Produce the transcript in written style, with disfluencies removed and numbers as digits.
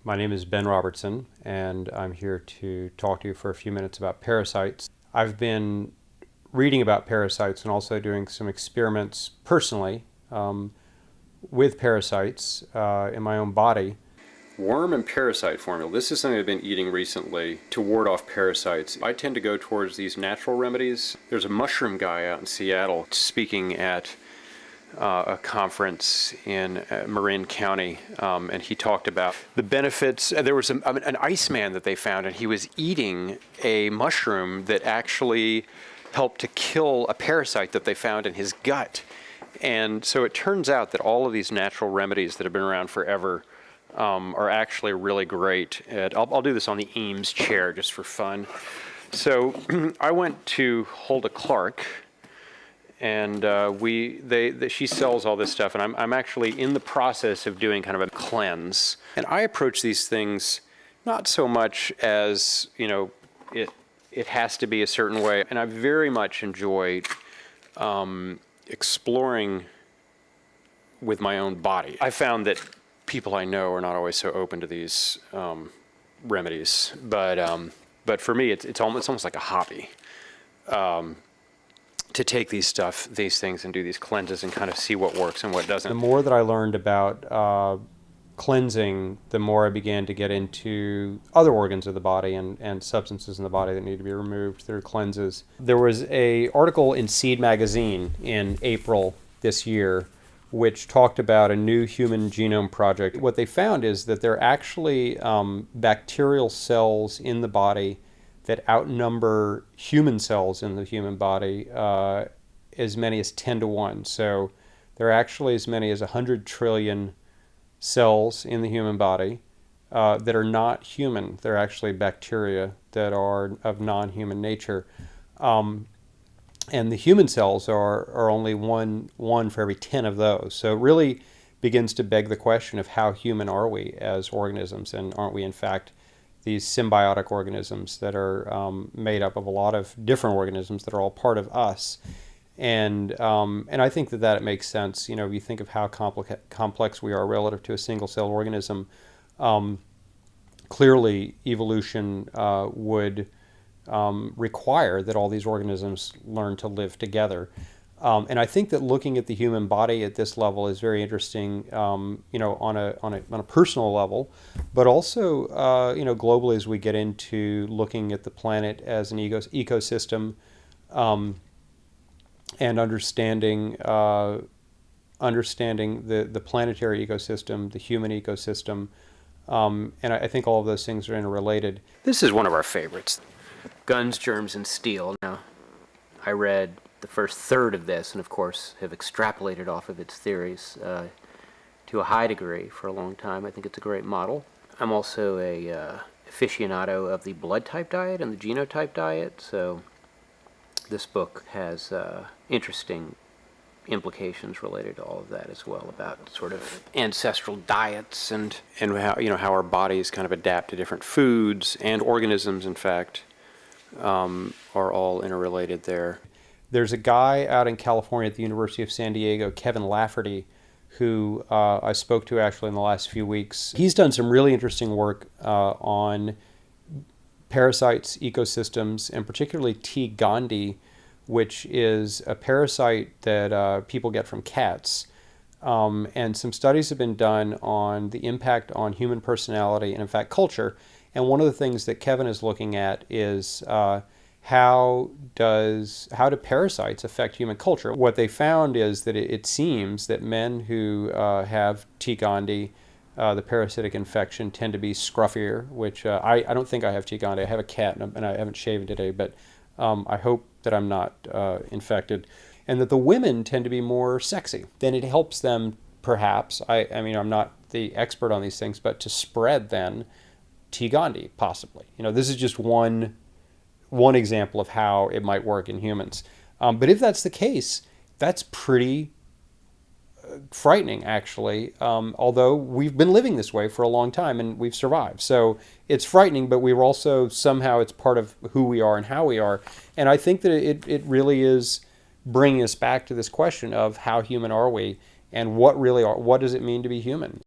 My name is Ben Robertson, and I'm here to talk to you for a few minutes about parasites. I've been reading about parasites and also doing some experiments personally with parasites in my own body. Worm and parasite formula. This is something I've been eating recently to ward off parasites. I tend to go towards these natural remedies. There's a mushroom guy out in Seattle speaking at a conference in Marin County, and he talked about the benefits. There was an Iceman that they found, and he was eating a mushroom that actually helped to kill a parasite that they found in his gut. And so it turns out that all of these natural remedies that have been around forever are actually really great. I'll do this on the Eames chair just for fun. So I went to Hulda Clark, and she sells all this stuff, and I'm actually in the process of doing kind of a cleanse. And I approach these things not so much as, it has to be a certain way. And I very much enjoy exploring with my own body. I found that people I know are not always so open to these remedies, but for me, it's almost like a hobby. To take these things and do these cleanses and kind of see what works and what doesn't. The more that I learned about cleansing, the more I began to get into other organs of the body and substances in the body that need to be removed through cleanses. There was an article in Seed magazine in April this year which talked about a new human genome project. What they found is that there are actually bacterial cells in the body that outnumber human cells in the human body as many as 10 to 1. So there are actually as many as 100 trillion cells in the human body that are not human. They're actually bacteria that are of non-human nature. And the human cells are only one for every 10 of those. So it really begins to beg the question of how human are we as organisms, and aren't we in fact these symbiotic organisms that are made up of a lot of different organisms that are all part of us. And I think that it makes sense. You think of how complex we are relative to a single-celled organism. Clearly, evolution would require that all these organisms learn to live together. And I think that looking at the human body at this level is very interesting, on a personal level, but also, globally as we get into looking at the planet as an ecosystem, and understanding the planetary ecosystem, the human ecosystem, and I think all of those things are interrelated. This is one of our favorites, Guns, Germs, and Steel. Now, I read the first third of this, and of course have extrapolated off of its theories to a high degree for a long time. I think it's a great model. I'm also a aficionado of the blood type diet and the genotype diet, so this book has interesting implications related to all of that as well, about sort of ancestral diets and how our bodies kind of adapt to different foods, and organisms in fact are all interrelated there. There's a guy out in California at the University of San Diego, Kevin Lafferty, who I spoke to actually in the last few weeks. He's done some really interesting work on parasites, ecosystems, and particularly T. gondii, which is a parasite that people get from cats. And some studies have been done on the impact on human personality and, in fact, culture. And one of the things that Kevin is looking at is how do parasites affect human culture? What they found is that it seems that men who have T. gondii, the parasitic infection, tend to be scruffier, which I don't think I have T. gondii. I have a cat, and I haven't shaven today, but I hope that I'm not infected. And that the women tend to be more sexy. Then it helps them, perhaps, I mean, I'm not the expert on these things, but to spread then T. gondii, possibly. This is just one example of how it might work in humans. But if that's the case, that's pretty frightening, actually, although we've been living this way for a long time and we've survived. So it's frightening, but we're also, somehow it's part of who we are and how we are. And I think that it really is bringing us back to this question of how human are we, and what does it mean to be human?